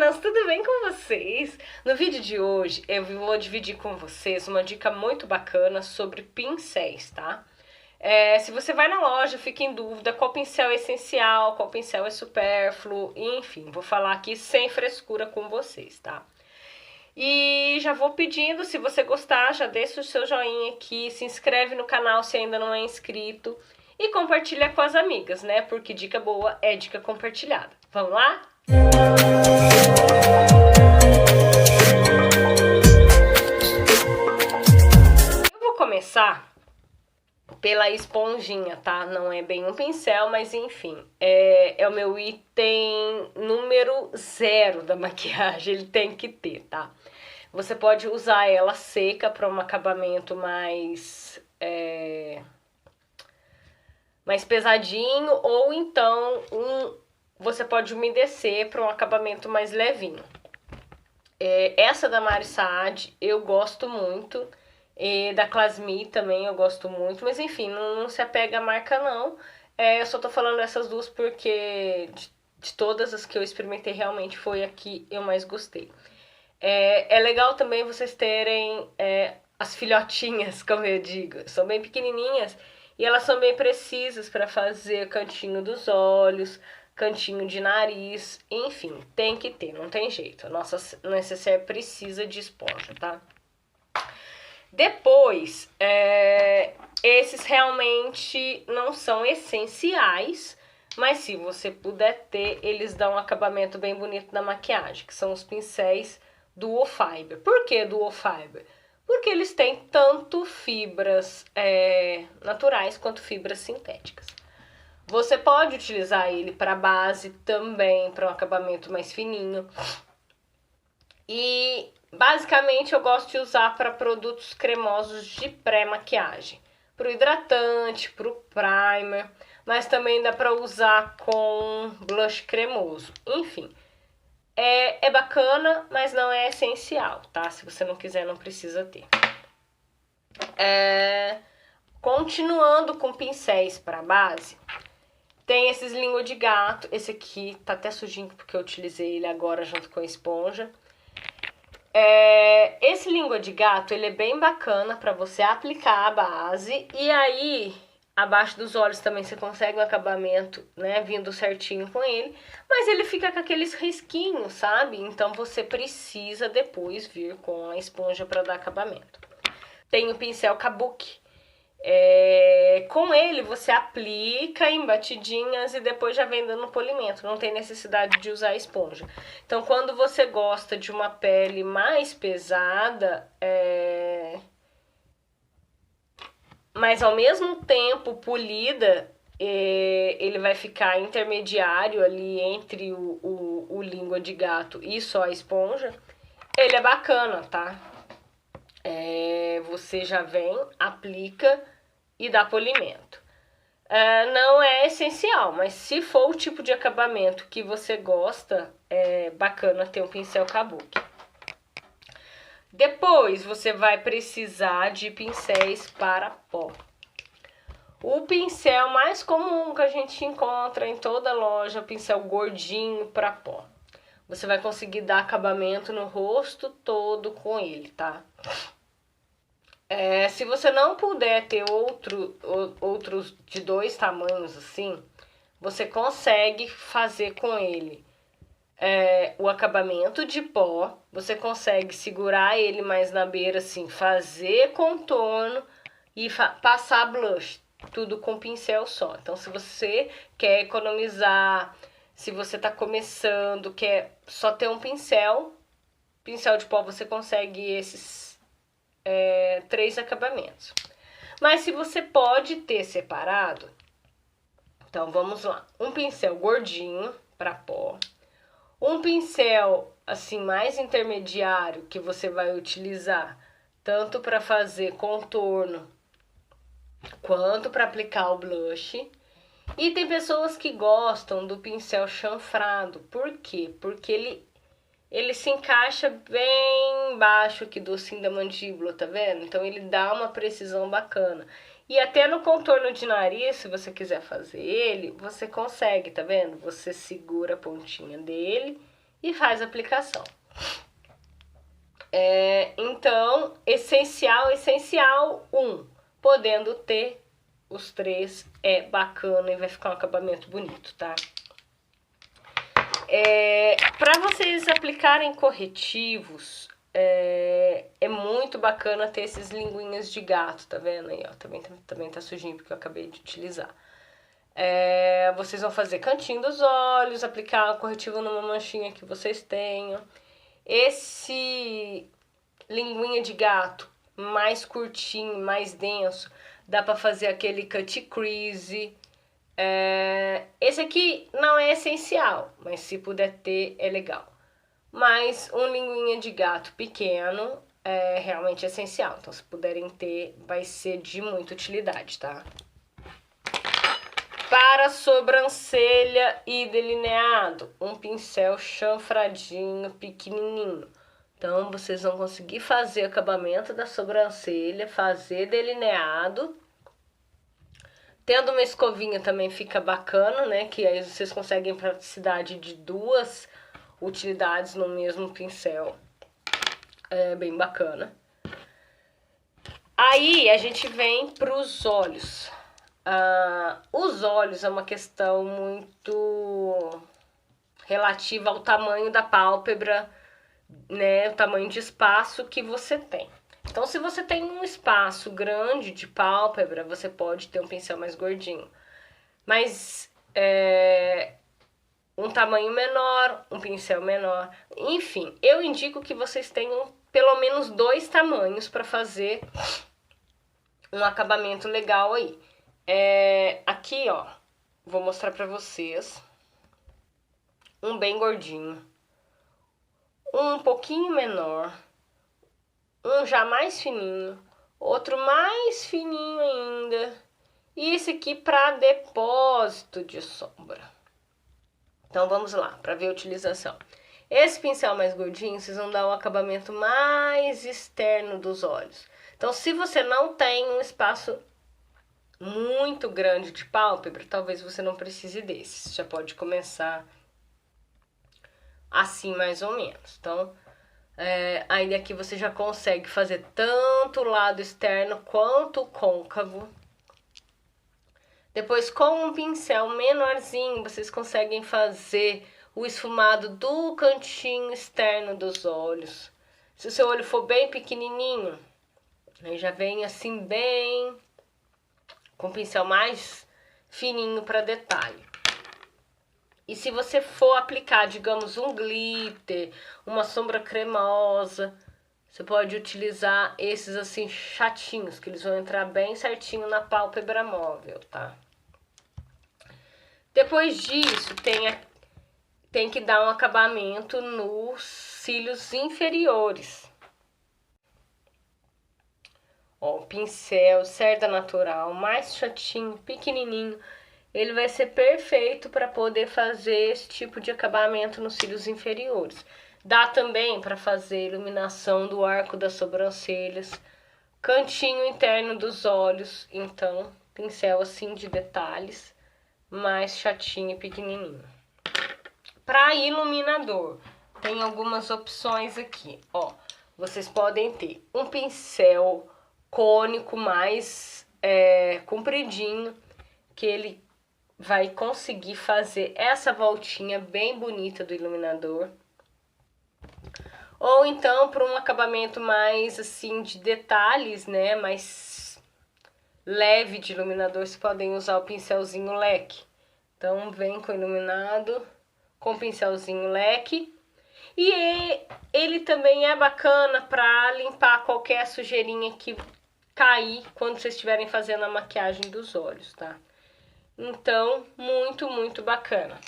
meninas, tudo bem com vocês? No vídeo de hoje eu vou dividir com vocês uma dica muito bacana sobre pincéis, tá? Se você vai na loja, fica em dúvida qual pincel é essencial, qual pincel é supérfluo, enfim, vou falar aqui sem frescura com vocês, tá? E já vou pedindo, se você gostar, já deixa o seu joinha aqui, se inscreve no canal se ainda não é inscrito e compartilha com as amigas, né? Porque dica boa é dica compartilhada. Vamos lá? Eu vou começar pela esponjinha, tá? Não é bem um pincel, mas enfim, é o meu item número 0 da maquiagem, ele tem que ter, tá? Você pode usar ela seca para um acabamento mais pesadinho, ou então você pode umedecer para um acabamento mais levinho. Essa da Mari Saad eu gosto muito, da Clasme também eu gosto muito, mas enfim, não se apega à marca não. Eu só tô falando essas duas porque de todas as que eu experimentei realmente foi a que eu mais gostei. É legal também vocês terem as filhotinhas, como eu digo, são bem pequenininhas e elas são bem precisas para fazer cantinho dos olhos, cantinho de nariz, enfim, tem que ter, não tem jeito. A nossa necessaire precisa de esponja, tá? Depois, esses realmente não são essenciais, mas se você puder ter, eles dão um acabamento bem bonito na maquiagem, que são os pincéis Duo Fiber. Por que Duo Fiber? Porque eles têm tanto fibras naturais quanto fibras sintéticas. Você pode utilizar ele para base também, para um acabamento mais fininho. E basicamente eu gosto de usar para produtos cremosos de pré-maquiagem. Para o hidratante, para o primer, mas também dá para usar com blush cremoso. Enfim, é bacana, mas não é essencial, tá? Se você não quiser, não precisa ter. Continuando com pincéis para base, tem esses língua de gato. Esse aqui tá até sujinho porque eu utilizei ele agora junto com a esponja. Esse língua de gato, ele é bem bacana para você aplicar a base. E aí, abaixo dos olhos também você consegue um acabamento, né, vindo certinho com ele. Mas ele fica com aqueles risquinhos, sabe? Então você precisa depois vir com a esponja para dar acabamento. Tem o pincel Kabuki. Com ele você aplica em batidinhas e depois já vem dando polimento, não tem necessidade de usar esponja. Então quando você gosta de uma pele mais pesada, mas ao mesmo tempo polida, ele vai ficar intermediário ali entre o língua de gato e só a esponja, ele é bacana, tá? Você já vem, aplica e dá polimento. Não é essencial, mas se for o tipo de acabamento que você gosta, é bacana ter um pincel Kabuki. Depois você vai precisar de pincéis para pó. O pincel mais comum que a gente encontra em toda loja é o pincel gordinho para pó. Você vai conseguir dar acabamento no rosto todo com ele, tá? Se você não puder ter outros de 2 tamanhos assim, você consegue fazer com ele o acabamento de pó, você consegue segurar ele mais na beira assim, fazer contorno e passar blush, tudo com pincel só. Então se você quer economizar, se você tá começando, quer só ter um pincel de pó, você consegue esses 3 acabamentos. Mas se você pode ter separado, então vamos lá. Um pincel gordinho para pó, um pincel assim mais intermediário que você vai utilizar tanto para fazer contorno quanto para aplicar o blush. E tem pessoas que gostam do pincel chanfrado. Por quê? Porque ele se encaixa bem baixo aqui do ossinho da mandíbula, tá vendo? Então ele dá uma precisão bacana. E até no contorno de nariz, se você quiser fazer ele, você consegue, tá vendo? Você segura a pontinha dele e faz a aplicação. Então, essencial, 1, podendo ter os 3 é bacana e vai ficar um acabamento bonito, tá? Para vocês aplicarem corretivos, é muito bacana ter esses linguinhas de gato, tá vendo aí, ó? Também tá sujinho porque eu acabei de utilizar. Vocês vão fazer cantinho dos olhos, aplicar corretivo numa manchinha que vocês tenham. Esse linguinha de gato mais curtinho, mais denso, dá pra fazer aquele cut crease. Esse aqui não é essencial, mas se puder ter é legal. Mas um linguinha de gato pequeno é realmente essencial. Então, se puderem ter, vai ser de muita utilidade, tá? Para sobrancelha e delineado, um pincel chanfradinho pequenininho. Então, vocês vão conseguir fazer acabamento da sobrancelha, fazer delineado. Tendo uma escovinha também fica bacana, né? Que aí vocês conseguem praticidade de 2 utilidades no mesmo pincel. É bem bacana. Aí, a gente vem para os olhos. Os olhos é uma questão muito relativa ao tamanho da pálpebra, né? O tamanho de espaço que você tem. Então, se você tem um espaço grande de pálpebra, você pode ter um pincel mais gordinho. Mas um tamanho menor, um pincel menor. Enfim, eu indico que vocês tenham pelo menos 2 tamanhos para fazer um acabamento legal aí. Aqui, ó, vou mostrar pra vocês um bem gordinho, um pouquinho menor, um já mais fininho, outro mais fininho ainda, e esse aqui para depósito de sombra. Então, vamos lá, para ver a utilização. Esse pincel mais gordinho, vocês vão dar um acabamento mais externo dos olhos. Então, se você não tem um espaço muito grande de pálpebra, talvez você não precise desse. Você já pode começar assim, mais ou menos. Então, aí aqui você já consegue fazer tanto o lado externo quanto o côncavo. Depois, com um pincel menorzinho, vocês conseguem fazer o esfumado do cantinho externo dos olhos. Se o seu olho for bem pequenininho, aí já vem assim bem com o pincel mais fininho para detalhe. E se você for aplicar, digamos, um glitter, uma sombra cremosa, você pode utilizar esses assim chatinhos, que eles vão entrar bem certinho na pálpebra móvel, tá? Depois disso, tem que dar um acabamento nos cílios inferiores. Ó, o pincel cerda natural, mais chatinho, pequenininho, ele vai ser perfeito para poder fazer esse tipo de acabamento nos cílios inferiores. Dá também para fazer iluminação do arco das sobrancelhas, cantinho interno dos olhos, então pincel assim de detalhes, mais chatinho e pequenininho. Para iluminador, tem algumas opções aqui, ó. Vocês podem ter um pincel cônico mais compridinho, que ele vai conseguir fazer essa voltinha bem bonita do iluminador. Ou então, para um acabamento mais assim de detalhes, né, mais leve de iluminador, vocês podem usar o pincelzinho leque. Então, vem com iluminado, com pincelzinho leque. E ele também é bacana para limpar qualquer sujeirinha que cair quando vocês estiverem fazendo a maquiagem dos olhos, tá? Então, muito, muito bacana.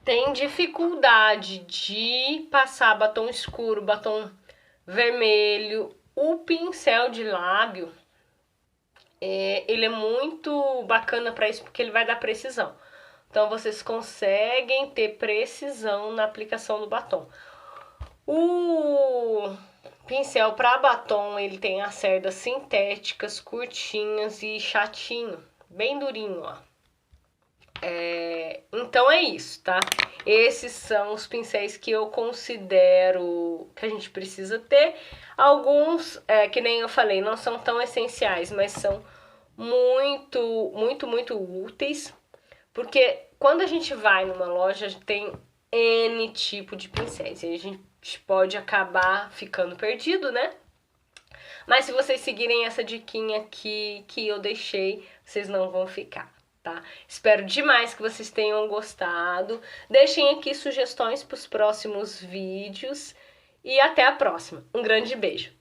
Tem dificuldade de passar batom escuro, batom vermelho. O pincel de lábio, ele é muito bacana para isso, porque ele vai dar precisão. Então, vocês conseguem ter precisão na aplicação do batom. O pincel para batom, ele tem as cerdas sintéticas, curtinhas e chatinho, bem durinho, ó. Então é isso, tá? Esses são os pincéis que eu considero que a gente precisa ter. Alguns, que nem eu falei, não são tão essenciais, mas são muito úteis. Porque quando a gente vai numa loja, tem N tipo de pincéis. E a gente pode acabar ficando perdido, né? Mas se vocês seguirem essa diquinha aqui que eu deixei, vocês não vão ficar. Tá? Espero demais que vocês tenham gostado. Deixem aqui sugestões para os próximos vídeos e até a próxima. Um grande beijo!